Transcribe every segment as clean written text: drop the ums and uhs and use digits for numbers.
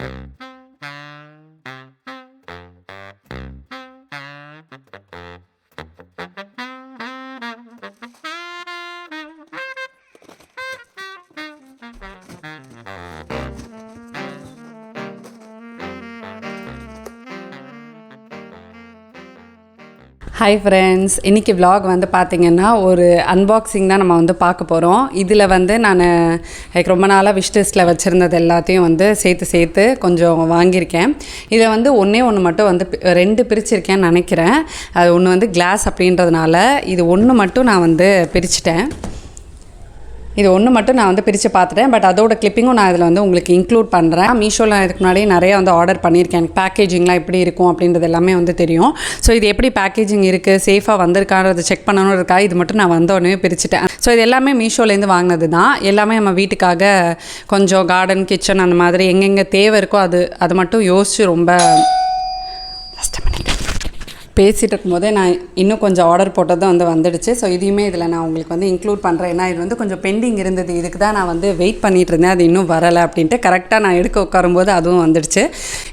Hi friends, இன்றைக்கி vlog வந்து பார்த்திங்கன்னா ஒரு அன்பாக்சிங் தான் நம்ம வந்து பார்க்க போகிறோம். இதில் வந்து நான் எனக்கு ரொம்ப நாளாக விஷ்லிஸ்ட்டில் வச்சுருந்தது எல்லாத்தையும் வந்து சேர்த்து கொஞ்சம் வாங்கியிருக்கேன். இதை வந்து ஒன்று மட்டும் வந்து 2 பிரிச்சிருக்கேன்னு நினைக்கிறேன். அது ஒன்று வந்து கிளாஸ் அப்படின்றதுனால இது ஒன்று மட்டும் நான் வந்து பிரிச்சுட்டேன். இது ஒன்று மட்டும் நான் வந்து பிரித்து பார்த்துட்டேன். பட் அதோட கிளிப்பிங்கும் நான் இதில் வந்து உங்களுக்கு இன்க்ளூட் பண்ணுறேன். மீஷோவில் இதுக்கு முன்னாடி நிறையா வந்து ஆர்டர் பண்ணியிருக்கேன். எனக்கு பேக்கேஜிங்லாம் எப்படி இருக்கும் அப்படின்றது எல்லாமே வந்து தெரியும். ஸோ இது எப்படி பேக்கேஜிங் இருக்குது, சேஃபாக வந்திருக்கான்றதை செக் பண்ணணும் இருக்கா, இது மட்டும் நான் வந்தோடனே பிரிச்சுட்டேன். ஸோ இது எல்லாமே மீஷோலேருந்து வாங்கினது தான். எல்லாமே நம்ம வீட்டுக்காக கொஞ்சம் கார்டன், கிச்சன் அந்த மாதிரி எங்கெங்கே தேவை இருக்கோ அது மட்டும் யோசித்து ரொம்ப பேசிகிட்டு இருக்கும்போதே நான் இன்னும் கொஞ்சம் ஆர்டர் போட்டதும் வந்து வந்துடுச்சு. ஸோ இதையுமே இதில் நான் உங்களுக்கு வந்து இன்க்ளூட் பண்ணுறேன். ஏன்னா இது வந்து கொஞ்சம் பெண்டிங் இருந்தது. இதுக்கு தான் நான் வந்து வெயிட் பண்ணிகிட்டு இருந்தேன், அது இன்னும் வரலை அப்படின்ட்டு. கரெக்டாக நான் எடுக்க உட்காரும்போது அதுவும் வந்துடுச்சு.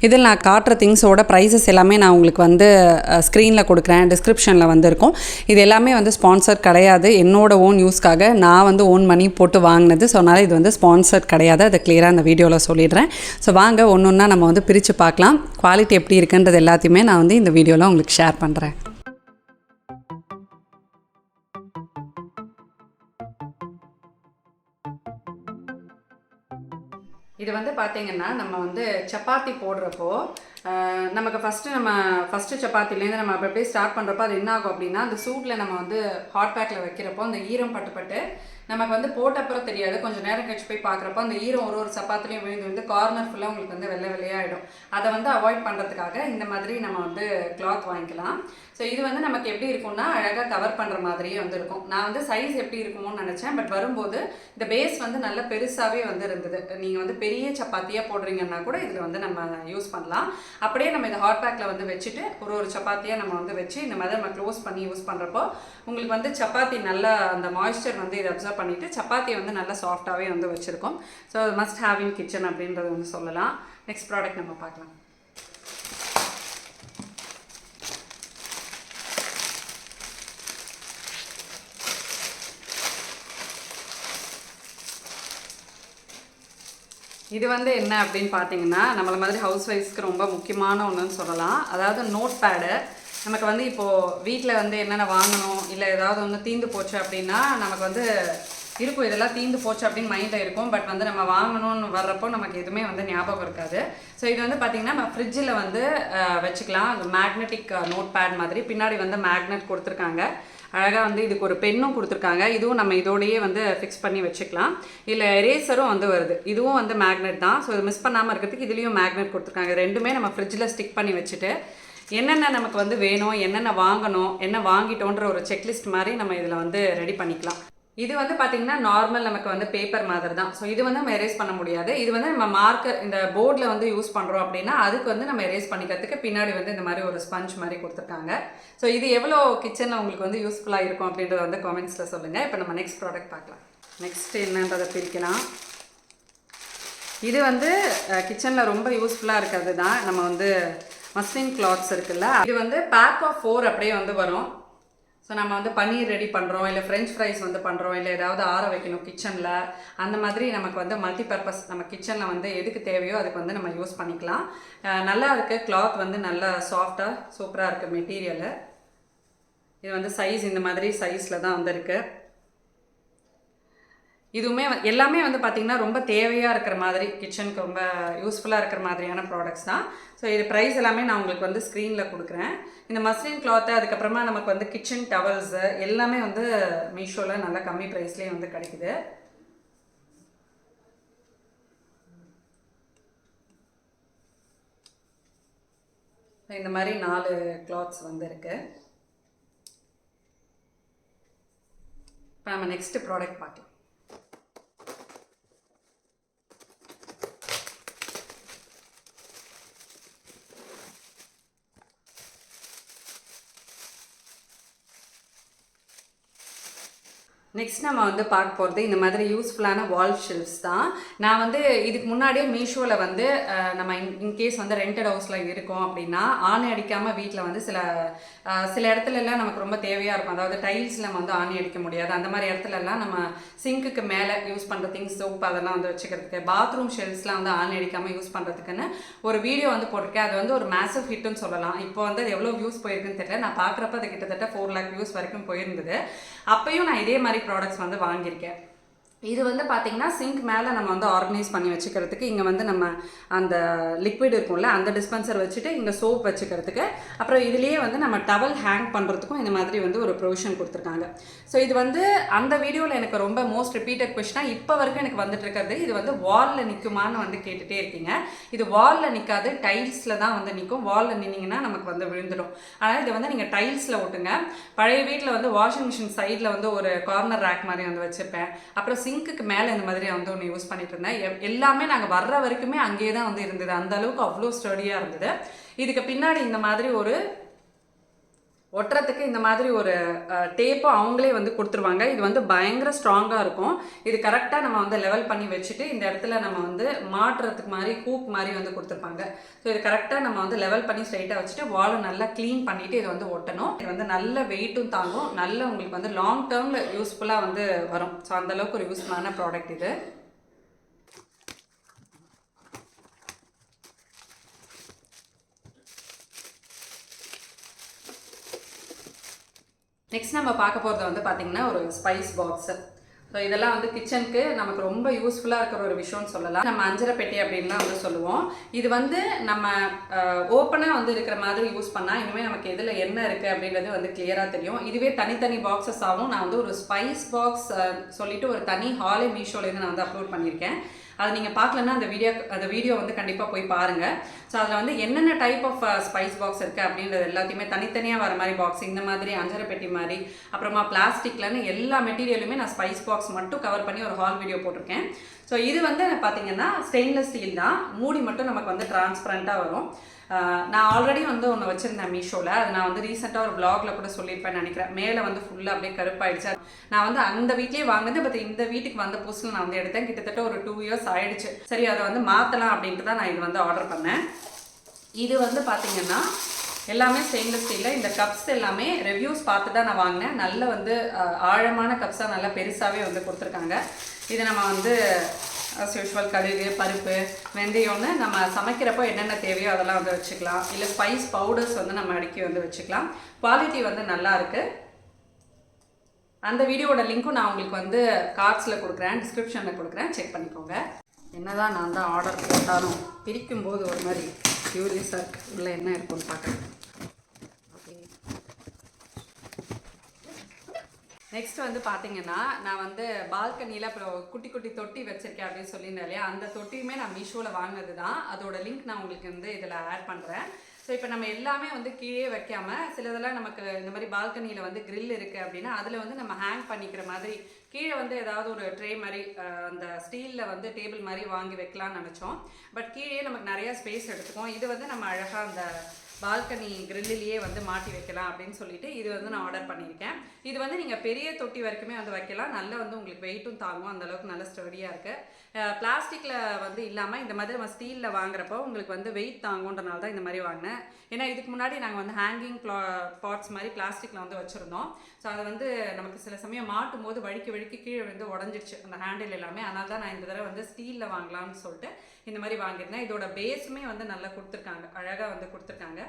இதில் நான் காட்டுற திங்ஸோட ப்ரைஸஸ் எல்லாமே நான் உங்களுக்கு வந்து ஸ்க்ரீனில் கொடுக்குறேன், டிஸ்கிரிப்ஷனில் வந்து இருக்கும். இது எல்லாமே வந்து ஸ்பான்சர் கிடையாது, என்னோட ஓன் யூஸ்க்காக நான் வந்து ஓன் மணி போட்டு வாங்கினது. ஸோ அதனால் இது வந்து ஸ்பான்சர் கிடையாது, அதை கிளியராக அந்த வீடியோவில் சொல்லிடுறேன். ஸோ வாங்க ஒன்று ஒன்றா நம்ம வந்து பிரித்து பார்க்கலாம். குவாலிட்டி எப்படி இருக்குன்றது எல்லாத்தையுமே நான் வந்து இந்த வீடியோவில் உங்களுக்கு ஷேர் பண்ணுறேன். இது வந்து பார்த்திங்கன்னா நம்ம வந்து சப்பாத்தி போடுறப்போ நமக்கு ஃபஸ்ட்டு சப்பாத்திலேருந்து நம்ம அப்படியே ஸ்டார்ட் பண்ணுறப்போ அது என்ன ஆகும் அப்படின்னா, அந்த சூட்டில் நம்ம வந்து ஹாட் பேக்கில் வைக்கிறப்போ அந்த ஈரம் பட்டு நமக்கு வந்து போட்டப்புறம் தெரியாது. கொஞ்சம் நேரம் கழிச்சு போய் பார்க்குறப்போ அந்த ஈரம் ஒரு சப்பாத்திலையும் விழுந்து கார்னர் ஃபுல்லாக உங்களுக்கு வந்து வெள்ளையாகிடும். அதை வந்து அவாய்ட் பண்ணுறதுக்காக இந்த மாதிரி நம்ம வந்து கிளாத் வாங்கிக்கலாம். ஸோ இது வந்து நமக்கு எப்படி இருக்கும்னா அழகாக கவர் பண்ணுற மாதிரியே வந்து இருக்கும். நான் வந்து சைஸ் எப்படி இருக்குமோன்னு நினச்சேன். பட் வரும்போது இந்த பேஸ் வந்து நல்ல பெருசாகவே வந்து இருந்தது. நீங்கள் வந்து பெரிய சப்பாத்தியாக போடுறீங்கன்னா கூட இதில் வந்து நம்ம யூஸ் பண்ணலாம். அப்படியே நம்ம இதை ஹாட் பேக்கில் வந்து வச்சுட்டு ஒரு சப்பாத்தியாக நம்ம வந்து வச்சு இந்த மாதிரி நம்ம க்ளோஸ் பண்ணி யூஸ் பண்ணுறப்போ உங்களுக்கு வந்து சப்பாத்தி நல்லா அந்த மாய்ஸ்சர் வந்து இதை அப்சர்வ் பண்ணிவிட்டு சப்பாத்தியை வந்து நல்லா சாஃப்டாகவே வந்து வச்சுருக்கோம். So must have in kitchen அப்படின்றது வந்து சொல்லலாம். நெக்ஸ்ட் ப்ராடக்ட் நம்ம பார்க்கலாம். இது வந்து என்ன அப்படின்னு பார்த்தீங்கன்னா, நம்மள மாதிரி ஹவுஸ் ஒய்ஃப்ஸ்க்கு ரொம்ப முக்கியமான ஒன்றுன்னு சொல்லலாம். அதாவது நோட் பேடு. நமக்கு வந்து இப்போது வீட்டில் வந்து என்னென்ன வாங்கணும், இல்லை ஏதாவது ஒன்று தீந்து போச்சு அப்படின்னா நமக்கு வந்து இருக்கும், இதெல்லாம் தீந்து போச்சு அப்படின்னு மைண்டில் இருக்கும். பட் வந்து நம்ம வாங்கணும்னு வர்றப்போ நமக்கு எதுவுமே வந்து ஞாபகம் இருக்காது. ஸோ இது வந்து பார்த்திங்கன்னா நம்ம ஃப்ரிட்ஜில் வந்து வச்சுக்கலாம். அது மேக்னெட்டிக் நோட் பேட் மாதிரி பின்னாடி வந்து மேக்னெட் கொடுத்துருக்காங்க. அழகாக வந்து இதுக்கு ஒரு பென்னும் கொடுத்துருக்காங்க. இதுவும் நம்ம இதோடையே வந்து ஃபிக்ஸ் பண்ணி வச்சுக்கலாம். இல்லை எரேசரும் வந்து வருது, இதுவும் வந்து மேக்னெட் தான். ஸோ இது மிஸ் பண்ணாமல் இருக்கிறதுக்கு இதுலேயும் மேக்னெட் கொடுத்துருக்காங்க. ரெண்டுமே நம்ம ஃப்ரிட்ஜில் ஸ்டிக் பண்ணி வச்சுட்டு என்னென்ன நமக்கு வந்து வேணும், என்னென்ன வாங்கணும், என்ன வாங்கிட்டோன்ற ஒரு செக்லிஸ்ட் மாதிரி நம்ம இதில் வந்து ரெடி பண்ணிக்கலாம். இது வந்து பார்த்திங்கன்னா நார்மல் நமக்கு வந்து பேப்பர் மாதிரி தான். ஸோ இது வந்து நம்ம எரேஸ் பண்ண முடியாது. இது வந்து நம்ம மார்க்கர் இந்த போர்டில் வந்து யூஸ் பண்ணுறோம் அப்படின்னா அதுக்கு வந்து நம்ம எரேஸ் பண்ணிக்கிறதுக்கு பின்னாடி வந்து இந்த மாதிரி ஒரு ஸ்பஞ்ச் மாதிரி கொடுத்துருக்காங்க. ஸோ இது எவ்வளோ கிச்சனில் உங்களுக்கு வந்து யூஸ்ஃபுல்லாக இருக்கும் அப்படின்றத வந்து கமெண்ட்ஸில் சொல்லுங்கள். இப்போ நம்ம நெக்ஸ்ட் ப்ராடக்ட் பார்க்கலாம். நெக்ஸ்ட் என்னன்றதை பிரிக்கலாம். இது வந்து கிச்சனில் ரொம்ப யூஸ்ஃபுல்லாக இருக்கிறது தான். நம்ம வந்து மஸ்லின் கிளாத்ஸ் இருக்குல்ல, இது வந்து பேக் ஆஃப் 4 அப்படியே வந்து வரும். ஸோ நம்ம வந்து பன்னீர் ரெடி பண்ணுறோம், இல்லை ஃப்ரெஞ்ச் ஃப்ரைஸ் வந்து பண்ணுறோம், இல்லை ஏதாவது ஆற வைக்கணும் கிச்சனில், அந்த மாதிரி நமக்கு வந்து மல்டி பர்பஸ் நம்ம கிச்சனில் வந்து எதுக்கு தேவையோ அதுக்கு வந்து நம்ம யூஸ் பண்ணிக்கலாம். நல்லா இருக்குது. கிளாத் வந்து நல்லா சாஃப்டாக சூப்பராக இருக்குது மெட்டீரியலு. இது வந்து சைஸ் இந்த மாதிரி சைஸில் தான் வந்து இருக்குது. இதுவுமே எல்லாமே வந்து பார்த்திங்கன்னா ரொம்ப தேவையாக இருக்கிற மாதிரி, கிச்சனுக்கு ரொம்ப யூஸ்ஃபுல்லாக இருக்கிற மாதிரியான ப்ராடக்ட்ஸ் தான். ஸோ இது ப்ரைஸ் எல்லாமே நான் உங்களுக்கு வந்து ஸ்க்ரீனில் கொடுக்குறேன். இந்த மஸ்லின் கிளாத்து, அதுக்கப்புறமா நமக்கு வந்து கிச்சன் டவல்ஸு எல்லாமே வந்து மீஷோவில் நல்ல கம்மி ப்ரைஸ்லேயே வந்து கிடைக்குது. இந்த மாதிரி 4 கிளாத்ஸ் வந்து இருக்குது. இப்போ நம்ம நெக்ஸ்ட் ப்ராடக்ட் பார்க்கலாம். நெக்ஸ்ட் நம்ம வந்து பார்க்க போகிறது இந்த மாதிரி யூஸ்ஃபுல்லான வால் ஷெல்ஃப்ஸ் தான். நான் வந்து இதுக்கு முன்னாடியே மீஷோவில் வந்து நம்ம இன்கேஸ் வந்து ரெண்டட் ஹவுஸில் இருக்கோம் அப்படின்னா ஆணி அடிக்காமல் வீட்டில் வந்து சில இடத்துலலாம் நமக்கு ரொம்ப தேவையாக இருக்கும். அதாவது டைல்ஸில் நம்ம வந்து ஆணி அடிக்க முடியாது. அந்த மாதிரி இடத்துலலாம் நம்ம சிங்க்குக்கு மேலே யூஸ் பண்ணுற திங்ஸ் சோப் அதெல்லாம் வந்து வச்சுக்கிறதுக்கு, பாத்ரூம் ஷெல்ஃப்ஸ்லாம் வந்து ஆணி அடிக்காமல் யூஸ் பண்ணுறதுக்குன்னு ஒரு வீடியோ வந்து போட்டிருக்கேன். அது வந்து ஒரு மேசிவ் ஹிட்னு சொல்லலாம். இப்போ வந்து அது எவ்வளோ வியூஸ் போயிருக்குன்னு தெரியல. நான் பார்க்குறப்ப அது கிட்டத்தட்ட 4 lakh வியூஸ் வரைக்கும் போயிருந்தது. அப்பயும் நான் இதே மாதிரி ப்ராடக்ட்ஸ் வந்து வாங்கியிருக்கேன். இது வந்து பார்த்திங்கன்னா சிங்க் மேலே நம்ம வந்து ஆர்கனைஸ் பண்ணி வச்சுக்கிறதுக்கு, இங்கே வந்து நம்ம அந்த லிக்விட் இருக்கும்ல அந்த டிஸ்பென்சர் வச்சுட்டு இங்கே சோப் வச்சுக்கிறதுக்கு, அப்புறம் இதுலேயே வந்து நம்ம டவல் ஹேங் பண்ணுறதுக்கும் இந்த மாதிரி வந்து ஒரு ப்ரொவிஷன் கொடுத்துருக்காங்க. ஸோ இது வந்து அந்த வீடியோவில் எனக்கு ரொம்ப மோஸ்ட் ரிப்பீட்டட் கொஸ்டினாக இப்போ வரைக்கும் எனக்கு வந்துட்டு இருக்கிறது, இது வந்து வாலில் நிற்குமான்னு வந்து கேட்டுகிட்டே இருக்கீங்க. இது வாலில் நிற்காது, டைல்ஸில் தான் வந்து நிற்கும். வாலில் நின்னீங்கன்னா நமக்கு வந்து விழுந்துடும். ஆனால் இதை வந்து நீங்கள் டைல்ஸில் ஓட்டுங்க. பழைய வீட்டில் வந்து வாஷிங் மிஷின் சைடில் வந்து ஒரு கார்னர் ரேக் மாதிரி வந்து வச்சுருப்பேன். அப்புறம் சிங்க்குக்கு மேலே இந்த மாதிரி வந்து ஒன்று யூஸ் பண்ணிட்டு இருந்தேன். எல்லாமே நாங்கள் வர்ற வரைக்குமே அங்கேயே தான் வந்து இருந்தது. அந்த அளவுக்கு அவ்வளோ ஸ்டடியாக இருந்தது. இதுக்கு பின்னாடி இந்த மாதிரி ஒரு ஒட்டுறதுக்கு இந்த மாதிரி ஒரு டேப்பை அவங்களே வந்து கொடுத்துருவாங்க. இது வந்து பயங்கர ஸ்ட்ராங்காக இருக்கும். இது கரெக்டாக நம்ம வந்து லெவல் பண்ணி வச்சுட்டு இந்த இடத்துல நம்ம வந்து மாட்டுறதுக்கு மாதிரி ஹூக் மாதிரி வந்து கொடுத்துருப்பாங்க. ஸோ இது கரெக்டாக நம்ம வந்து லெவல் பண்ணி ஸ்ட்ரைட்டாக வச்சுட்டு வாலை நல்லா க்ளீன் பண்ணிவிட்டு இதை வந்து ஒட்டணும். இது வந்து நல்ல வெயிட்டும் தாங்கும், நல்ல உங்களுக்கு வந்து லாங் டேர்மில் யூஸ்ஃபுல்லாக வந்து வரும். ஸோ அந்தளவுக்கு ஒரு யூஸ்ஃபுல்லான ப்ராடக்ட் இது. நெக்ஸ்ட் நம்ம பார்க்க போகிறது வந்து பார்த்திங்கன்னா ஒரு ஸ்பைஸ் பாக்ஸு. ஸோ இதெல்லாம் வந்து கிச்சனுக்கு நமக்கு ரொம்ப யூஸ்ஃபுல்லாக இருக்கிற ஒரு விஷயம்னு சொல்லலாம். நம்ம அஞ்சரை பெட்டி அப்படின்லாம் வந்து சொல்லுவோம். இது வந்து நம்ம ஓப்பனாக வந்து இருக்கிற மாதிரி யூஸ் பண்ணால் இனிமேல் நமக்கு எதில் என்ன இருக்குது அப்படின்றது வந்து கிளியராக தெரியும். இதுவே தனித்தனி பாக்ஸஸ் ஆகும். நான் வந்து ஒரு ஸ்பைஸ் பாக்ஸ் சொல்லிட்டு ஒரு தனி ஹாலே மீஷோலேருந்து நான் வந்து அப்லோட் பண்ணியிருக்கேன். அது நீங்கள் பார்க்கலன்னா அந்த வீடியோ வந்து கண்டிப்பாக போய் பாருங்கள். ஸோ அதில் வந்து என்னென்ன டைப் ஆஃப் ஸ்பைஸ் பாக்ஸ் இருக்குது அப்படின்றது எல்லாத்தையுமே தனித்தனியாக வர மாதிரி பாக்ஸ், இந்த மாதிரி அஞ்சரை பெட்டி மாதிரி, அப்புறமா பிளாஸ்டிக்லன்னு எல்லா மெட்டீரியலுமே நான் ஸ்பைஸ் பாக்ஸ் மட்டும் கவர் பண்ணி ஒரு ஹால் வீடியோ போட்டிருக்கேன். ஸோ இது வந்து பார்த்தீங்கன்னா ஸ்டெயின்லெஸ் ஸ்டீல் தான். மூடி மட்டும் நமக்கு வந்து டிரான்ஸ்பரண்ட்டாக வரும். நான் ஆல்ரெடி வந்து ஒன்று வச்சுருந்தேன் மீஷோவில். அது நான் வந்து ரீசெண்டாக ஒரு வ்ளாகில் கூட சொல்லியிருப்பேன்னு நினைக்கிறேன். மேலே வந்து ஃபுல்லாக அப்படியே கருப்பாயிடுச்சு. நான் வந்து அந்த வீட்லேயே வாங்கினது, பட் இந்த வீட்டுக்கு வந்த புதுசில் நான் வந்து எடுத்தேன். கிட்டத்தட்ட ஒரு 2 years ஆயிடுச்சு. சரி, அதை வந்து மாற்றலாம் அப்படின்ட்டு தான் நான் இது வந்து ஆர்டர் பண்ணேன். இது வந்து பார்த்திங்கன்னா எல்லாமே ஸ்டெயின்லெஸ் ஸ்டீலில். இந்த கப்ஸ் எல்லாமே ரிவ்யூஸ் பார்த்து தான் நான் வாங்கினேன். நல்ல வந்து ஆழமான கப்ஸாக நல்லா பெருசாகவே வந்து கொடுத்துருக்காங்க. இதை நம்ம வந்து அஸ் யூஷுவல் கடுகு, பருப்பு, வெந்தயம்னு நம்ம சமைக்கிறப்போ என்னென்ன தேவையோ அதெல்லாம் வந்து வச்சுக்கலாம். இல்லை ஸ்பைஸ் பவுடர்ஸ் வந்து நம்ம அடுக்கி வந்து வச்சுக்கலாம். குவாலிட்டி வந்து நல்லா இருக்குது. அந்த வீடியோட லிங்க்கும் நான் உங்களுக்கு வந்து கார்ட்ஸில் கொடுக்குறேன், டிஸ்கிரிப்ஷனில் கொடுக்குறேன், செக் பண்ணிக்கோங்க. என்னதான் நான் தான் ஆர்டர் போட்டாலும் பிரிக்கும்போது ஒரு மாதிரி க்யூரியஸாக இருக்குது, இல்லை என்ன இருக்குன்னு பார்க்குறேன். ஓகே, நெக்ஸ்ட் வந்து பார்த்தீங்கன்னா நான் வந்து பால்கனியில் அப்புறம் குட்டி குட்டி தொட்டி வச்சுருக்கேன் அப்படின்னு சொல்லியிருந்தேன் இல்லையா, அந்த தொட்டியுமே நான் மீஷோவில் வாங்கினது தான். அதோட லிங்க் நான் உங்களுக்கு வந்து இதில் ஆட் பண்ணுறேன். ஸோ இப்போ நம்ம எல்லாமே வந்து கீழே வைக்காமல் சிலதெல்லாம் நமக்கு இந்த மாதிரி பால்கனியில் வந்து கிரில் இருக்குது அப்படின்னா அதில் வந்து நம்ம ஹேங் பண்ணிக்கிற மாதிரி கீழே வந்து ஏதாவது ஒரு ட்ரே மாதிரி அந்த ஸ்டீலில் வந்து டேபிள் மாதிரி வாங்கி வைக்கலாம்னு நினச்சோம். பட் கீழே நமக்கு நிறையா ஸ்பேஸ் எடுத்துக்கும். இது வந்து நம்ம அழகாக அந்த பால்கனி கிரில்லிலேயே வந்து மாட்டி வைக்கலாம் அப்படின்னு சொல்லிட்டு இது வந்து நான் ஆர்டர் பண்ணியிருக்கேன். இது வந்து நீங்கள் பெரிய தொட்டி வரைக்குமே வந்து வைக்கலாம். நல்லா வந்து உங்களுக்கு வெயிட்டும் தாங்கும், அந்தளவுக்கு நல்ல ஸ்டடியாக இருக்குது. பிளாஸ்டிக்கில் வந்து இல்லாமல் இந்த மாதிரி நம்ம ஸ்டீலில் வாங்குறப்போ உங்களுக்கு வந்து வெயிட் தாங்குன்றனால தான் இந்த மாதிரி வாங்கினேன். ஏன்னா இதுக்கு முன்னாடி நாங்கள் வந்து ஹேங்கிங் பாட்ஸ் மாதிரி பிளாஸ்டிக்கில் வந்து வச்சுருந்தோம். ஸோ அதை வந்து நமக்கு சில சமயம் மாட்டும் போது வழுக்கி கீழே வந்து உடஞ்சிடுச்சு அந்த ஹேண்டில் எல்லாமே. அதனால தான் நான் இந்த தடவை வந்து ஸ்டீலில் வாங்கலாம்னு சொல்லிட்டு இந்த மாதிரி வாங்கியிருந்தேன். இதோட பேஸுமே வந்து நல்லா கொடுத்துருக்காங்க, அழகாக வந்து கொடுத்துருக்காங்க.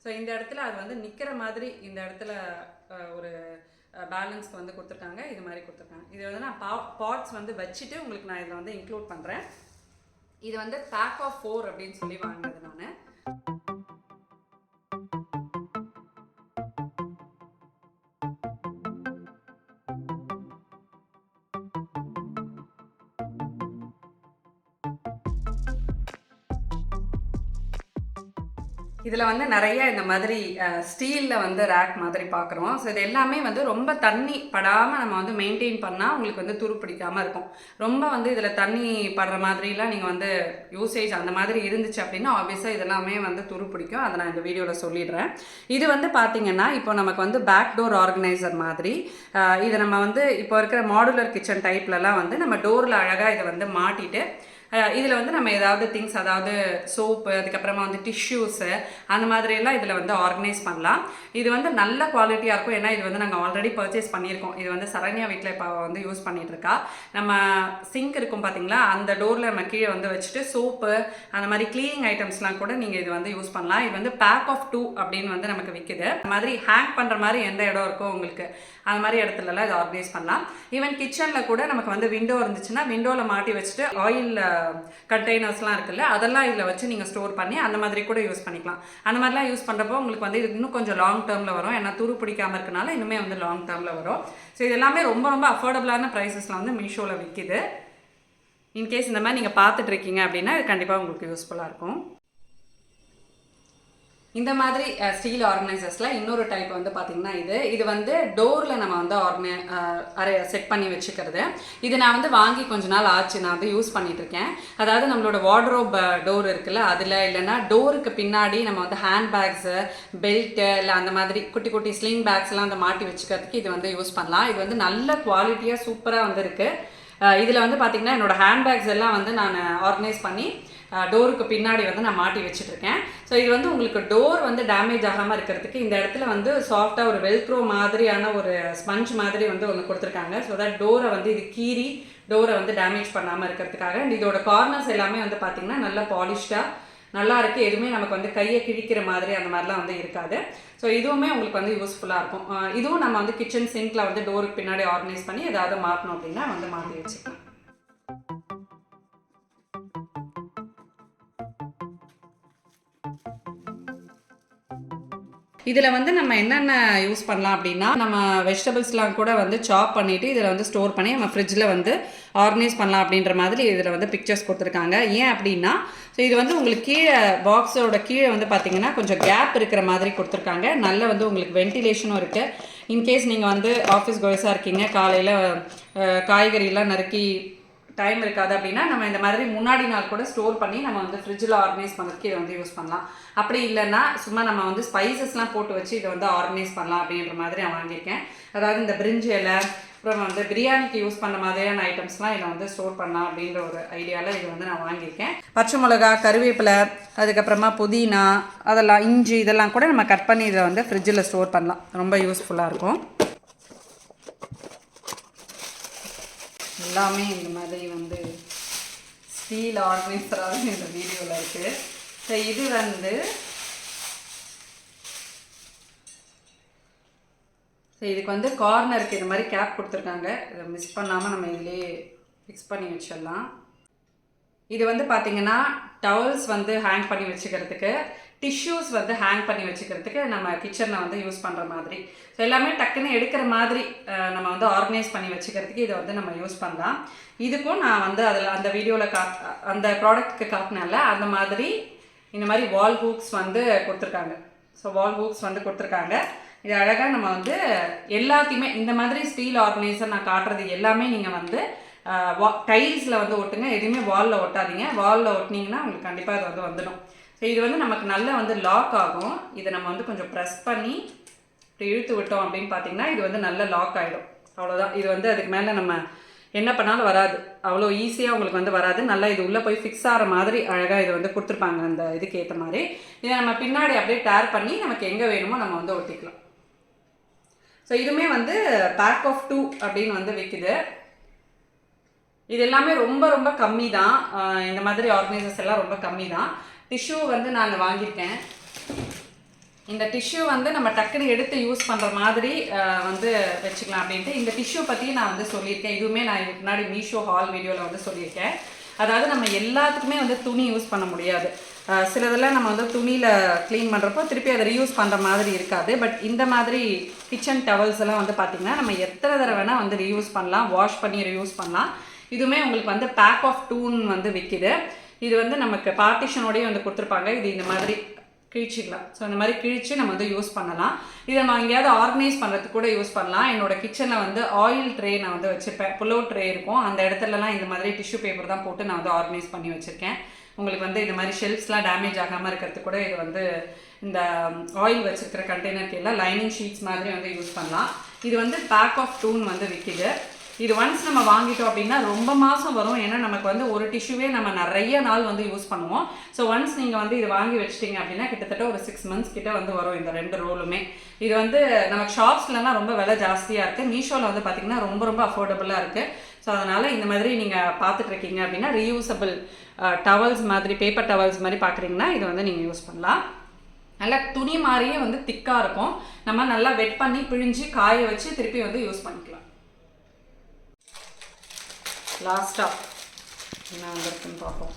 ஸோ இந்த இடத்துல அது வந்து நிற்கிற மாதிரி இந்த இடத்துல ஒரு பேலன்ஸ்க்கு வந்து கொடுத்துருக்காங்க, இது மாதிரி கொடுத்துருக்காங்க. இது வந்து நான் பாட்ஸ் வந்து வச்சுட்டு உங்களுக்கு நான் இதில் வந்து இன்க்ளூட் பண்ணுறேன். இது வந்து பேக் ஆஃப் 4 அப்படின்னு சொல்லி வாங்கினது நான். இதில் வந்து நிறைய இந்த மாதிரி ஸ்டீலில் வந்து ரேக் மாதிரி பார்க்குறோம். ஸோ இது எல்லாமே வந்து ரொம்ப தண்ணி படாமல் நம்ம வந்து மெயின்டைன் பண்ணால் உங்களுக்கு வந்து துரு பிடிக்காமல் இருக்கும். ரொம்ப வந்து இதில் தண்ணி படுற மாதிரிலாம் நீங்கள் வந்து யூசேஜ் அந்த மாதிரி இருந்துச்சு அப்படின்னா ஆப்வியஸாக இதெல்லாமே வந்து துரு பிடிக்கும். அதை நான் இந்த வீடியோவில் சொல்லிடுறேன். இது வந்து பார்த்திங்கன்னா இப்போ நமக்கு வந்து பேக் டோர் ஆர்கனைசர் மாதிரி இதை நம்ம வந்து இப்போ இருக்கிற மாடுலர் கிச்சன் டைப்லலாம் வந்து நம்ம டோரில் அழகாக இதை வந்து மாட்டிட்டு இதில் வந்து நம்ம ஏதாவது திங்ஸ், அதாவது சோப்பு, அதுக்கப்புறமா வந்து டிஷ்யூஸு அந்த மாதிரியெல்லாம் இதில் வந்து ஆர்கனைஸ் பண்ணலாம். இது வந்து நல்ல குவாலிட்டியாக இருக்கும். ஏன்னா இது வந்து நாங்கள் ஆல்ரெடி பர்ச்சேஸ் பண்ணியிருக்கோம். இது வந்து சரண்யா வீட்டில் இப்போ வந்து யூஸ் பண்ணிகிட்ருக்கா. நம்ம சிங்க் இருக்கும் பார்த்தீங்களா, அந்த டோரில் நம்ம கீழே வந்து வச்சுட்டு சோப்பு அந்த மாதிரி க்ளீனிங் ஐட்டம்ஸ்லாம் கூட நீங்கள் இது வந்து யூஸ் பண்ணலாம். இது வந்து பேக் ஆஃப் 2 அப்படின்னு வந்து நமக்கு விற்குது. அந்த மாதிரி ஹேங் பண்ணுற மாதிரி எந்த இடம் இருக்கோ உங்களுக்கு அந்த மாதிரி இடத்துலலாம் இதை ஆர்கனைஸ் பண்ணலாம். ஈவன் கிச்சனில் கூட நமக்கு வந்து விண்டோ இருந்துச்சுன்னா விண்டோவில் மாட்டி வச்சுட்டு ஆயில் கண்டெய்னர்ஸ்லாம் இருக்குல்ல, அதெல்லாம் இதில் வச்சு நீங்கள் ஸ்டோர் பண்ணி அந்த மாதிரி கூட யூஸ் பண்ணிக்கலாம். அந்த மாதிரிலாம் யூஸ் பண்ணுறப்போ உங்களுக்கு வந்து இது இன்னும் கொஞ்சம் லாங் டேர்மில் வரும். ஏன்னா துரு பிடிக்காமல் இருக்கனால இன்னுமே வந்து லாங் டேர்மில் வரும். ஸோ இது எல்லாமே ரொம்ப ரொம்ப அஃபோர்டபுளான ப்ரைஸஸில் வந்து மீஷோவில் விற்கிது. இன்கேஸ் இந்த மாதிரி நீங்கள் பார்த்துட்டு இருக்கீங்க அப்படின்னா இது கண்டிப்பாக உங்களுக்கு யூஸ்ஃபுல்லாக இருக்கும். இந்த மாதிரி ஸ்டீல் ஆர்கனைசர்ஸில் இன்னொரு டைப் வந்து பார்த்திங்கன்னா இது வந்து டோரில் நம்ம வந்து செட் பண்ணி வச்சுக்கிறது. இது நான் வந்து வாங்கி கொஞ்ச நாள் ஆச்சு, நான் வந்து யூஸ் பண்ணிகிட்ருக்கேன். அதாவது நம்மளோட வார்ட்ரோப் டோர் இருக்குல்ல, அதில் இல்லைன்னா டோருக்கு பின்னாடி நம்ம வந்து ஹேண்ட் பேக்ஸு, பெல்ட்டு இல்லை அந்த மாதிரி குட்டி குட்டி ஸ்லிங் பேக்ஸ்லாம் வந்து மாட்டி வச்சுக்கிறதுக்கு இது வந்து யூஸ் பண்ணலாம். இது வந்து நல்ல குவாலிட்டியாக சூப்பராக வந்து இருக்குது. இதில் வந்து பார்த்திங்கன்னா என்னோடய ஹேண்ட் பேக்ஸ் எல்லாம் வந்து நான் ஆர்கனைஸ் பண்ணி டோருக்கு பின்னாடி வந்து நான் மாட்டி வச்சுட்ருக்கேன். ஸோ இது வந்து உங்களுக்கு டோர் வந்து டேமேஜ் ஆகாமல் இருக்கிறதுக்கு இந்த இடத்துல வந்து சாஃப்டாக ஒரு வெல்க்ரோ மாதிரியான ஒரு ஸ்பஞ்ச் மாதிரி வந்து ஒன்று கொடுத்துருக்காங்க. ஸோ தட் டோரை வந்து இது கீறி டோரை வந்து டேமேஜ் பண்ணாமல் இருக்கிறதுக்காக. அண்ட் இதோட கார்னர்ஸ் எல்லாமே வந்து பார்த்திங்கன்னா நல்லா பாலிஷ்டாக நல்லா இருக்குது. எதுவுமே நமக்கு வந்து கையை கிழிக்கிற மாதிரி அந்த மாதிரிலாம் வந்து இருக்காது. ஸோ இதுவுமே உங்களுக்கு வந்து யூஸ்ஃபுல்லாக இருக்கும். இதுவும் நம்ம வந்து கிச்சன் சிங்க்கில் வந்து டோருக்கு பின்னாடி ஆர்கனைஸ் பண்ணி ஏதாவது மாற்றணும் அப்படின்னா வந்து மாற்றி வச்சுக்கலாம். இதில் வந்து நம்ம என்னென்ன யூஸ் பண்ணலாம் அப்படின்னா, நம்ம வெஜிடபிள்ஸ்லாம் கூட வந்து சாப் பண்ணிவிட்டு இதில் வந்து ஸ்டோர் பண்ணி நம்ம ஃப்ரிட்ஜில் வந்து ஆர்கனைஸ் பண்ணலாம் அப்படின்ற மாதிரி இதில் வந்து பிக்சர்ஸ் கொடுத்துருக்காங்க. ஏன் அப்படின்னா, ஸோ இது வந்து உங்களுக்கு கீழே பாக்ஸோட கீழே வந்து பார்த்திங்கன்னா கொஞ்சம் கேப் இருக்கிற மாதிரி கொடுத்துருக்காங்க. நல்ல வந்து உங்களுக்கு வென்டிலேஷனும் இருக்குது. இன்கேஸ் நீங்கள் வந்து ஆஃபீஸ் கோயஸாக இருக்கீங்க, காலையில் காய்கறிலாம் நறுக்கி டைம் இருக்காது அப்படின்னா நம்ம இந்த மாதிரி முன்னாடி நாள் கூட ஸ்டோர் பண்ணி நம்ம வந்து ஃப்ரிட்ஜில் ஆர்கனைஸ் பண்ணுறதுக்கு இதை வந்து யூஸ் பண்ணலாம். அப்படி இல்லைன்னா சும்மா நம்ம வந்து ஸ்பைசஸ்லாம் போட்டு வச்சு இதை வந்து ஆர்கனைஸ் பண்ணலாம் அப்படின்ற மாதிரி நான் வாங்கியிருக்கேன். அதாவது இந்த பிரிஞ்சி இலை, அப்புறம் வந்து பிரியாணிக்கு யூஸ் பண்ண மாதிரியான ஐட்டம்ஸ்லாம் இதை வந்து ஸ்டோர் பண்ணலாம் அப்படின்ற ஒரு ஐடியாவில் இது வந்து நான் வாங்கியிருக்கேன். பச்சை மிளகா, கருவேப்பிலை, அதுக்கப்புறமா புதினா, அதெல்லாம் இஞ்சி இதெல்லாம் கூட நம்ம கட் பண்ணி இதை வந்து ஃப்ரிட்ஜில் ஸ்டோர் பண்ணலாம். ரொம்ப யூஸ்ஃபுல்லாக இருக்கும். எல்லாமே இந்த மாதிரி வந்து ஸ்டீல் ஆர்கனைசராக இந்த வீடியோவில் இருக்குது. ஸோ இது வந்து இதுக்கு வந்து கார்னருக்கு இது மாதிரி கேப் கொடுத்துருக்காங்க. இதை மிஸ் பண்ணாமல் நம்ம இதிலே ஃபிக்ஸ் பண்ணி வச்சிடலாம். இது வந்து பார்த்திங்கன்னா டவல்ஸ் வந்து ஹேங் பண்ணி வச்சுக்கிறதுக்கு, டிஷ்யூஸ் வந்து ஹேங் பண்ணி வச்சுக்கிறதுக்கு நம்ம கிச்சனில் வந்து யூஸ் பண்ணுற மாதிரி. ஸோ எல்லாமே டக்குன்னு எடுக்கிற மாதிரி நம்ம வந்து ஆர்கனைஸ் பண்ணி வச்சுக்கிறதுக்கு இதை வந்து நம்ம யூஸ் பண்ணலாம். இதுக்கும் நான் வந்து அதில் அந்த வீடியோவில் அந்த ப்ராடக்ட்டுக்கு காட்டினால அந்த மாதிரி இந்த மாதிரி வால் ஹூக்ஸ் வந்து கொடுத்துருக்காங்க. ஸோ வால் ஹூக்ஸ் வந்து கொடுத்துருக்காங்க. இது அழகாக நம்ம வந்து எல்லாத்தையுமே இந்த மாதிரி ஸ்டீல் ஆர்கனைசர் நான் காட்டுறது எல்லாமே நீங்கள் வந்து டைல்ஸில் வந்து ஒட்டுங்க. எதுவுமே வாலில் ஒட்டாதீங்க. வாலில் ஒட்டினீங்கன்னா உங்களுக்கு கண்டிப்பாக இது வந்து வந்துடும். ஸோ இது வந்து நமக்கு நல்லா வந்து லாக் ஆகும். இதை நம்ம வந்து கொஞ்சம் ப்ரெஸ் பண்ணி இப்படி இழுத்து விட்டோம் அப்படின்னு பார்த்தீங்கன்னா இது வந்து நல்லா லாக் ஆகிடும். அவ்வளோதான். இது வந்து அதுக்கு மேலே நம்ம என்ன பண்ணாலும் வராது. அவ்வளோ ஈஸியாக உங்களுக்கு வந்து வராது. நல்லா இது உள்ளே போய் ஃபிக்ஸ் ஆகிற மாதிரி அழகாக இது வந்து கொடுத்துருப்பாங்க அந்த இதுக்கு ஏற்ற மாதிரி. இதை நம்ம பின்னாடி அப்படியே டேர் பண்ணி நமக்கு எங்கே வேணுமோ நம்ம வந்து ஒட்டிக்கலாம். ஸோ இதுவுமே வந்து பேக் ஆஃப் 2 அப்படின்னு வந்து விற்குது. இது எல்லாமே ரொம்ப ரொம்ப கம்மி தான். இந்த மாதிரி ஆர்கனைசர்ஸ் எல்லாம் ரொம்ப கம்மி தான். டிஷ்யூ வந்து நான் வாங்கியிருக்கேன். இந்த டிஷ்யூ வந்து நம்ம டக்குன்னு எடுத்து யூஸ் பண்ணுற மாதிரி வந்து வச்சுக்கலாம் அப்படின்ட்டு இந்த டிஷ்யூ பற்றி நான் வந்து சொல்லியிருக்கேன். இதுவுமே நான் முன்னாடி மீஷோ ஹால் வீடியோவில் வந்து சொல்லியிருக்கேன். அதாவது நம்ம எல்லாத்துக்குமே வந்து துணி யூஸ் பண்ண முடியாது. சிலதெல்லாம் நம்ம வந்து துணியில் க்ளீன் பண்ணுறப்போ திருப்பி அதை ரீயூஸ் பண்ணுற மாதிரி இருக்காது. பட் இந்த மாதிரி கிச்சன் டவல்ஸ் எல்லாம் வந்து பார்த்திங்கன்னா நம்ம எத்தனை தடவை வேணால் வந்து ரீயூஸ் பண்ணலாம், வாஷ் பண்ணி ரீயூஸ் பண்ணலாம். இதுவுமே உங்களுக்கு வந்து பேக் ஆஃப் 2 வந்து விற்கிது. இது வந்து நமக்கு பார்ட்டிஷனோடய வந்து கொடுத்துருப்பாங்க. இது இந்த மாதிரி கிழிச்சிக்கலாம். ஸோ இந்த மாதிரி கிழிச்சு நம்ம வந்து யூஸ் பண்ணலாம். இதை நம்ம எங்கேயாவது ஆர்கனைஸ் பண்ணுறதுக்கு கூட யூஸ் பண்ணலாம். என்னோட கிச்சனில் வந்து ஆயில் ட்ரே நான் வந்து வச்சுருப்பேன். புல்லோ ட்ரே இருக்கும். அந்த இடத்துலலாம் இந்த மாதிரி டிஷ்யூ பேப்பர் தான் போட்டு நான் வந்து ஆர்கனைஸ் பண்ணி வச்சுருக்கேன். உங்களுக்கு வந்து இந்த மாதிரி ஷெல்ஃப்ஸ்லாம் டேமேஜ் ஆகாமல் இருக்கிறதுக்கு கூட இது வந்து இந்த ஆயில் வச்சுருக்கிற கண்டெய்னருக்கு எல்லாம் லைனிங் ஷீட்ஸ் மாதிரி வந்து யூஸ் பண்ணலாம். இது வந்து பேக் ஆஃப் 2 வந்து விற்கிது. இது ஒன்ஸ் நம்ம வாங்கிட்டோம் அப்படின்னா ரொம்ப மாதம் வரும். ஏன்னா நமக்கு வந்து ஒரு டிஷ்யூவே நம்ம நிறைய நாள் வந்து யூஸ் பண்ணுவோம். ஸோ ஒன்ஸ் நீங்கள் வந்து இது வாங்கி வச்சிட்டிங்க அப்படின்னா கிட்டத்தட்ட ஒரு 6 months கிட்ட வந்து வரும் இந்த 2 ரோலுமே. இது வந்து நமக்கு ஷாப்ஸ்லலாம் ரொம்ப விலை ஜாஸ்தியாக இருக்குது. மீஷோவில் வந்து பார்த்திங்கன்னா ரொம்ப ரொம்ப அஃபோர்டபுளாக இருக்குது. ஸோ அதனால் இந்த மாதிரி நீங்கள் பார்த்துட்ருக்கீங்க அப்படின்னா ரீயூசபிள் டவல்ஸ் மாதிரி, பேப்பர் டவல்ஸ் மாதிரி பார்க்குறீங்கன்னா இது வந்து நீங்கள் யூஸ் பண்ணலாம். நல்லா துணி மாதிரியே வந்து திக்காக இருக்கும். நம்ம நல்லா வெட் பண்ணி பிழிஞ்சு காய வச்சு திருப்பி வந்து யூஸ் பண்ணிக்கலாம். லாஸ்ட்டாக என்ன வந்திருக்குன்னு பார்ப்போம்.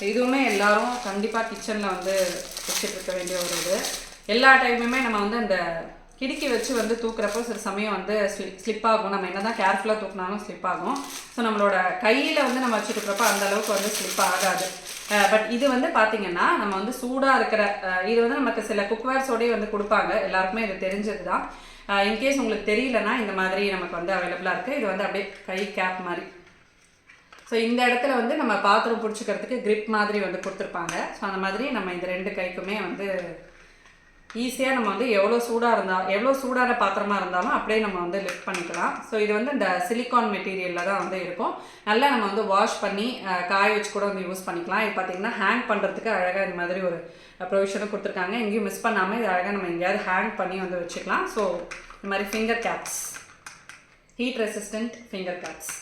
இதுவுமே எல்லாரும் கண்டிப்பாக கிச்சனில் வந்து வச்சுட்ருக்க வேண்டிய ஒரு இது. எல்லா டைமுமே நம்ம வந்து அந்த கிடுக்கி வச்சு வந்து தூக்குறப்போ சில சமயம் வந்து ஸ்லிப் ஆகும். நம்ம என்ன தான் கேர்ஃபுல்லாக தூக்கினாலும் ஸ்லிப் ஆகும். ஸோ நம்மளோட கையில் வந்து நம்ம வச்சுருக்கிறப்போ அந்த அளவுக்கு வந்து ஸ்லிப் ஆகாது. பட் இது வந்து பார்த்திங்கன்னா நம்ம வந்து சூடாக இருக்கிற இது வந்து நமக்கு சில குக்வேர்ஸோடய வந்து கொடுப்பாங்க. எல்லாருக்குமே இது தெரிஞ்சது தான். இன்கேஸ் உங்களுக்கு தெரியலனா இந்த மாதிரி நமக்கு வந்து அவைலபிளாக இருக்குது. இது வந்து அப்படியே கை கேப் மாதிரி. ஸோ இந்த இடத்துல வந்து நம்ம பாத்திரம் பிடிச்சிக்கிறதுக்கு கிரிப் மாதிரி வந்து கொடுத்துருப்பாங்க. ஸோ அந்த மாதிரி நம்ம இந்த 2 கைக்குமே வந்து ஈஸியாக நம்ம வந்து எவ்வளோ சூடான பாத்திரமாக இருந்தாலும் அப்படியே நம்ம வந்து லிஃப்ட் பண்ணிக்கலாம். ஸோ இது வந்து இந்த சிலிக்கான் மெட்டீரியலில் தான் வந்து இருக்கும். நல்லா நம்ம வந்து வாஷ் பண்ணி காய வச்சு கூட வந்து யூஸ் பண்ணிக்கலாம். இது பார்த்திங்கன்னா ஹேங் பண்ணுறதுக்கு அழகாக இந்த மாதிரி ஒரு ப்ரொவிஷனும் கொடுத்துருக்காங்க. எங்கேயும் மிஸ் பண்ணாமல் இது அழகாக நம்ம எங்கேயாவது ஹேங் பண்ணி வந்து வச்சுக்கலாம். ஸோ இந்த மாதிரி finger caps, heat resistant finger caps.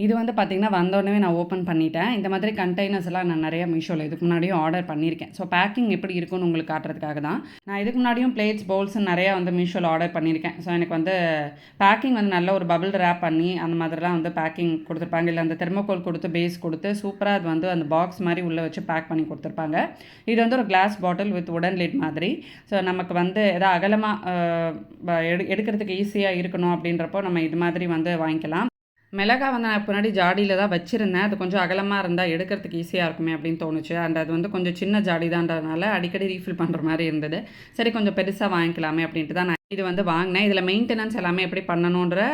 இது வந்து பார்த்திங்கன்னா வந்தோடனே நான் ஓப்பன் பண்ணிட்டேன். இந்த மாதிரி கண்டெய்னர்ஸ் எல்லாம் நான் நிறையா மீஷோவில் இதுக்கு முன்னாடியும் ஆர்டர் பண்ணியிருக்கேன். ஸோ பேக்கிங் எப்படி இருக்குன்னு உங்களுக்கு காட்டுறதுக்காக தான். நான் இதுக்கு முன்னாடியும் பிளேட்ஸ், பவுல்ஸ் நிறையா வந்து மீஷோவில் ஆர்டர் பண்ணியிருக்கேன். ஸோ எனக்கு வந்து பேக்கிங் வந்து நல்ல ஒரு பபிள் ரேப் பண்ணி அந்த மாதிரிலாம் வந்து பேக்கிங் கொடுத்துருப்பாங்க. இல்லை அந்த தெர்மோகோல் கொடுத்து பேஸ் கொடுத்து சூப்பராக அது வந்து அந்த பாக்ஸ் மாதிரி உள்ளே வச்சு பேக் பண்ணி கொடுத்துருப்பாங்க. இது வந்து ஒரு கிளாஸ் பாட்டில் வித் உடன் லிட் மாதிரி. ஸோ நமக்கு வந்து எதாவது அகலமாக எடுக்கிறதுக்கு ஈஸியாக இருக்கணும் அப்படின்றப்போ நம்ம இது மாதிரி வந்து வாங்கிக்கலாம். மிளகா வந்து நான் பின்னாடி ஜாடியில் தான் வச்சுருந்தேன். அது கொஞ்சம் அகலமாக இருந்தால் எடுக்கிறதுக்கு ஈஸியாக இருக்குமே அப்படின்னு தோணுச்சு. அண்ட் அது வந்து கொஞ்சம் சின்ன ஜாடி தான்றதுனால அடிக்கடி ரீஃபில் பண்ணுற மாதிரி இருந்தது. சரி கொஞ்சம் பெருசாக வாங்கிக்கலாமே அப்படின்ட்டு தான் நான் இது வந்து வாங்கினேன். இதில் மெயின்டெனன்ஸ் எல்லாமே எப்படி பண்ணணுன்ற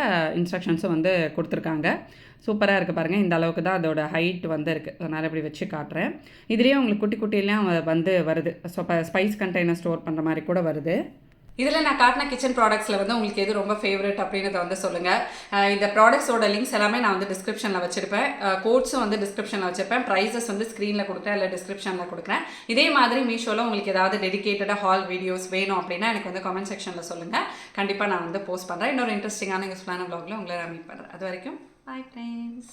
இன்ஸ்ட்ரக்ஷன்ஸும் வந்து கொடுத்துருக்காங்க. சூப்பராக இருக்குது பாருங்கள். இந்த அளவுக்கு தான் அதோட ஹைட் வந்து இருக்குது. அதனால் இப்படி வச்சு காட்டுறேன். இதுலேயே உங்களுக்கு குட்டி குட்டிலாம் வந்து வருது. ஸோ ஸ்பைஸ் கண்டெய்னர் ஸ்டோர் பண்ணுற மாதிரி கூட வருது. இதில் நான் காட்டின கிச்சன் ப்ராடக்ட்ஸில் வந்து உங்களுக்கு எது ரொம்ப ஃபேவரட் அப்படின்றத வந்து சொல்லுங்கள். இந்த ப்ராடக்ட்ஸோட லிங்க்ஸ் எல்லாமே நான் வந்து டிஸ்கிரிப்ஷனில் வச்சுருப்பேன். கோட்ஸும் வந்து டிஸ்கிரிப்ஷனில் வச்சுருப்பேன். ப்ரைஸஸ் வந்து ஸ்க்ரீனில் கொடுக்குறேன், இல்லை டிஸ்கிரிப்ஷனில் கொடுக்குறேன். இதே மாதிரி மீஷோவில் உங்களுக்கு ஏதாவது டெடிகேட்டடாக ஹால் வீடியோஸ் வேணும் அப்படின்னா எனக்கு வந்து கமெண்ட் செக்ஷனில் சொல்லுங்கள். கண்டிப்பாக நான் வந்து போஸ்ட் பண்ணுறேன். இன்னொரு இன்ட்ரெஸ்டிங்கான யூஸ்ஃபுல்லான வ்ளாகில் உங்களை நான் மீட் பண்ணுறேன். அது வரைக்கும் பாய் ஃப்ரெண்ட்ஸ்.